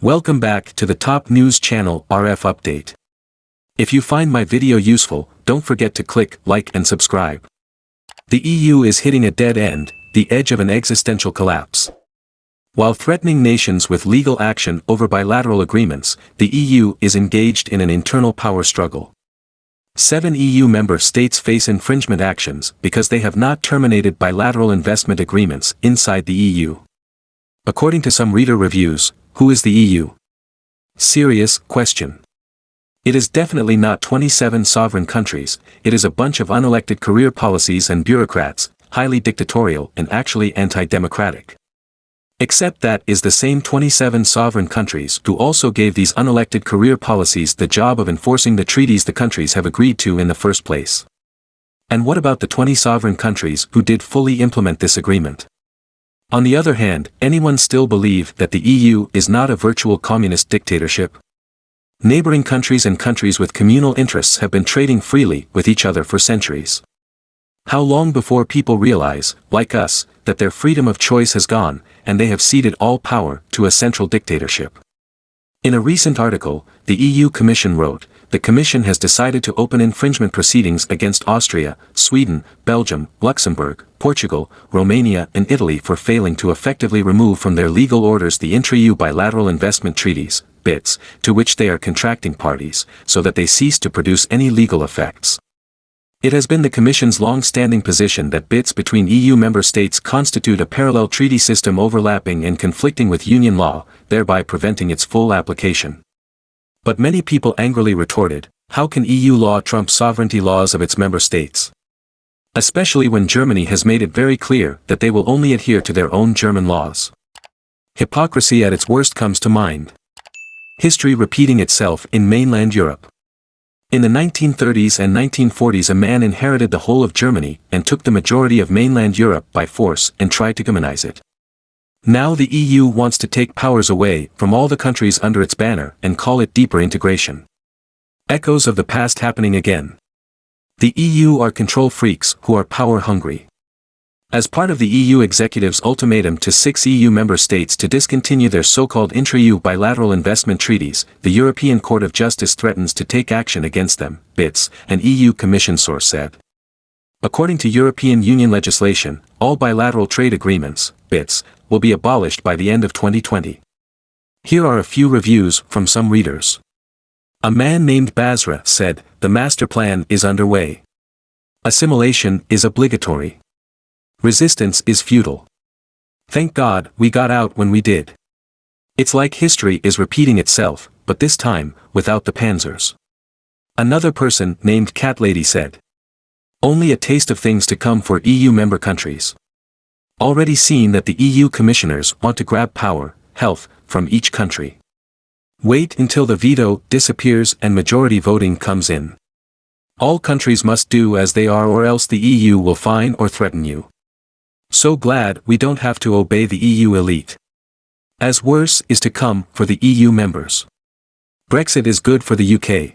Welcome back to the top news channel RF Update. If you find my video useful, don't forget to click like and subscribe. The EU is hitting a dead end, the edge of an existential collapse. While threatening nations with legal action over bilateral agreements, the EU is engaged in an internal power struggle. 7 EU member states face infringement actions because they have not terminated bilateral investment agreements inside the EU. According to some reader reviews, who is the EU? Serious question. It is definitely not 27 sovereign countries, it is a bunch of unelected career policies and bureaucrats, highly dictatorial and actually anti-democratic. Except that is the same 27 sovereign countries who also gave these unelected career policies the job of enforcing the treaties the countries have agreed to in the first place. And what about the 20 sovereign countries who did fully implement this agreement? On the other hand, anyone still believe that the EU is not a virtual communist dictatorship? Neighboring countries and countries with communal interests have been trading freely with each other for centuries. How long before people realize, like us, that their freedom of choice has gone, and they have ceded all power to a central dictatorship? In a recent article, the EU Commission wrote, the Commission has decided to open infringement proceedings against Austria, Sweden, Belgium, Luxembourg, Portugal, Romania and Italy for failing to effectively remove from their legal orders the intra-EU bilateral investment treaties, BITs, to which they are contracting parties, so that they cease to produce any legal effects. It has been the Commission's long-standing position that BITs between EU member states constitute a parallel treaty system overlapping and conflicting with union law, thereby preventing its full application. But many people angrily retorted, how can EU law trump sovereignty laws of its member states? Especially when Germany has made it very clear that they will only adhere to their own German laws. Hypocrisy at its worst comes to mind. History repeating itself in mainland Europe. In the 1930s and 1940s a man inherited the whole of Germany and took the majority of mainland Europe by force and tried to Germanize it. Now the EU wants to take powers away from all the countries under its banner and call it deeper integration. Echoes of the past happening again. The EU are control freaks who are power hungry. As part of the EU executive's ultimatum to 6 EU member states to discontinue their so-called intra-EU bilateral investment treaties, the European Court of Justice threatens to take action against them, BITs, an EU Commission source said. According to European Union legislation, all bilateral trade agreements, BITs, will be abolished by the end of 2020. Here are a few reviews from some readers. A man named Basra said, the master plan is underway. Assimilation is obligatory. Resistance is futile. Thank God we got out when we did. It's like history is repeating itself, but this time, without the panzers. Another person named Cat Lady said. Only a taste of things to come for EU member countries. Already seen that the EU commissioners want to grab power, health, from each country. Wait until the veto disappears and majority voting comes in. All countries must do as they are or else the EU will fine or threaten you. So glad we don't have to obey the EU elite. As worse is to come for the EU members. Brexit is good for the UK,